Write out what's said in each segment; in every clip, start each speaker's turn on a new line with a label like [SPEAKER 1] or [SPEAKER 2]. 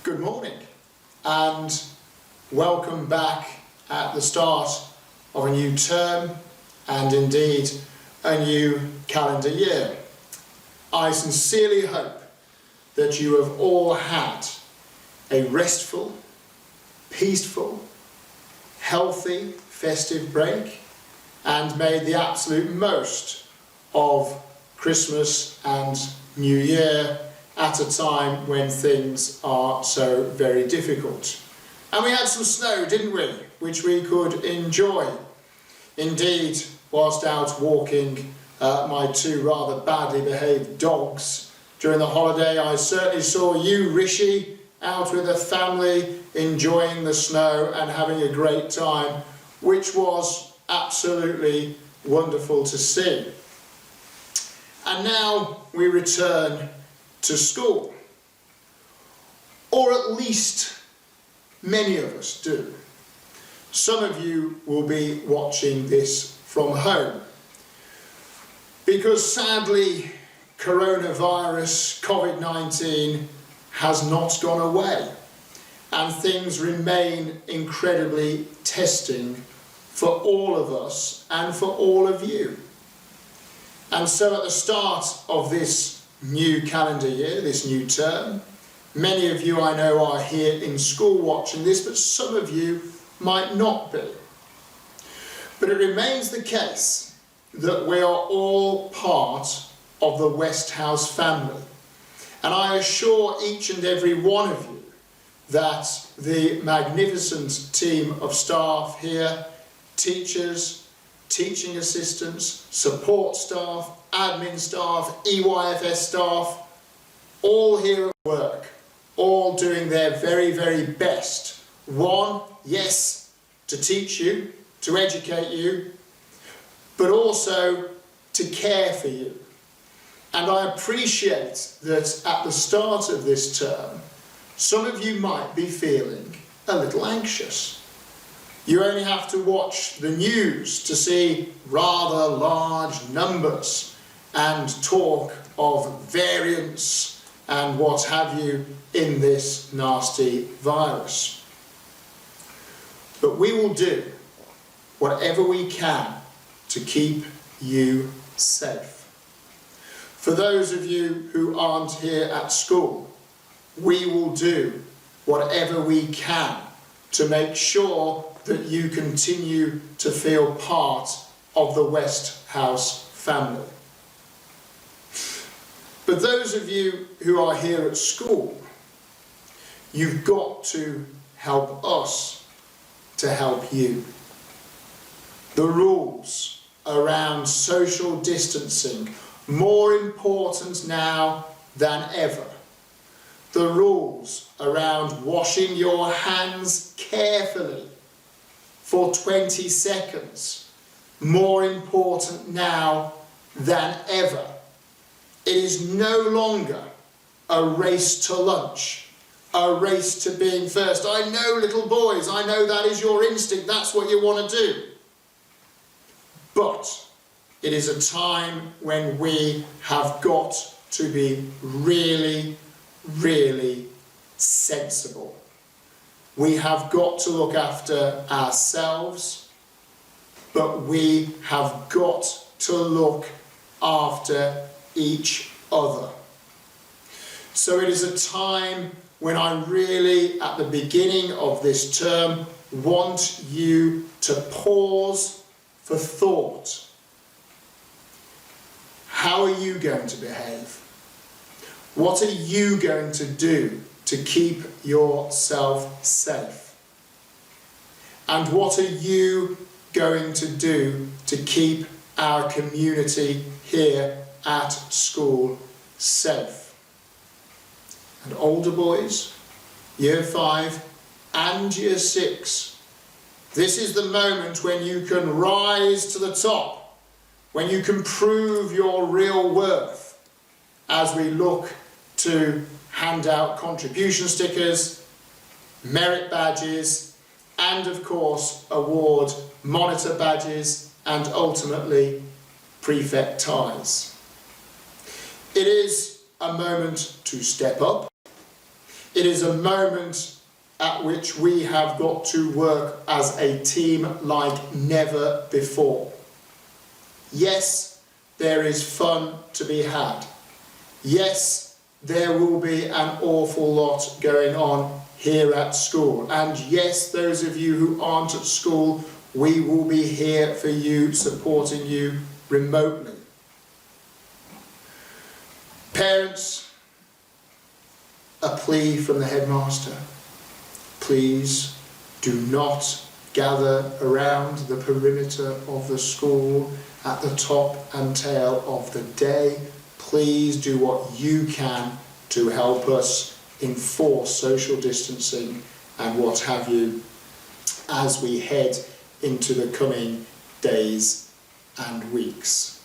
[SPEAKER 1] Good morning and welcome back at the start of a new term and indeed a new calendar year. I sincerely hope that you have all had a restful, peaceful, healthy, festive break and made the absolute most of Christmas and New Year at a time when things are so very difficult. And we had some snow, didn't we, which we could enjoy. Indeed, whilst out walking my two rather badly behaved dogs during the holiday, I certainly saw you, Rishi, out with a family enjoying the snow and having a great time, which was absolutely wonderful to see. And now we return to school, or at least many of us do. Some of you will be watching this from home because sadly coronavirus, COVID-19 has not gone away and things remain incredibly testing for all of us and for all of you. And so at the start of this new calendar year, this new term, many of you I know are here in school watching this, but some of you might not be. But it remains the case that we are all part of the Westhouse family. And I assure each and every one of you that the magnificent team of staff here, teachers, teaching assistants, support staff, admin staff, EYFS staff, all here at work, all doing their very, very best. One, yes, to teach you, to educate you, but also to care for you. And I appreciate that at the start of this term, some of you might be feeling a little anxious. You only have to watch the news to see rather large numbers and talk of variants and what have you in this nasty virus. But we will do whatever we can to keep you safe. For those of you who aren't here at school, we will do whatever we can to make sure that you continue to feel part of the Westhouse family. But those of you who are here at school, you've got to help us to help you. The rules around social distancing, more important now than ever. The rules around washing your hands carefully for 20 seconds, more important now than ever. It is no longer a race to lunch, a race to being first. I know, little boys, I know that is your instinct, that's what you want to do. But it is a time when we have got to be really, really sensible. We have got to look after ourselves, but we have got to look after each other. So it is a time when I really, at the beginning of this term, want you to pause for thought. How are you going to behave? What are you going to do to keep yourself safe? And what are you going to do to keep our community here at school safe? And older boys, year 5 and year 6, this is the moment when you can rise to the top, when you can prove your real worth as we look to hand out contribution stickers, merit badges, and of course award monitor badges and ultimately prefect ties. It is a moment to step up. It is a moment at which we have got to work as a team like never before. Yes, there is fun to be had. Yes, there will be an awful lot going on here at school. And yes, those of you who aren't at school, we will be here for you, supporting you remotely. Parents, a plea from the headmaster. Please do not gather around the perimeter of the school at the top and tail of the day. Please do what you can to help us enforce social distancing and what have you as we head into the coming days and weeks.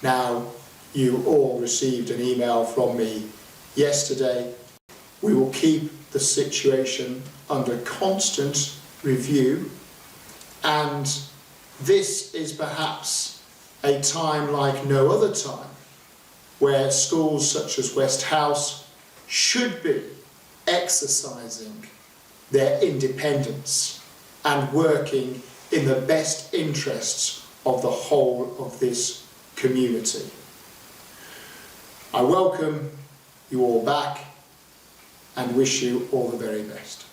[SPEAKER 1] Now, you all received an email from me yesterday. We will keep the situation under constant review, and this is perhaps a time like no other time where schools such as West House should be exercising their independence and working in the best interests of the whole of this community. I welcome you all back and wish you all the very best.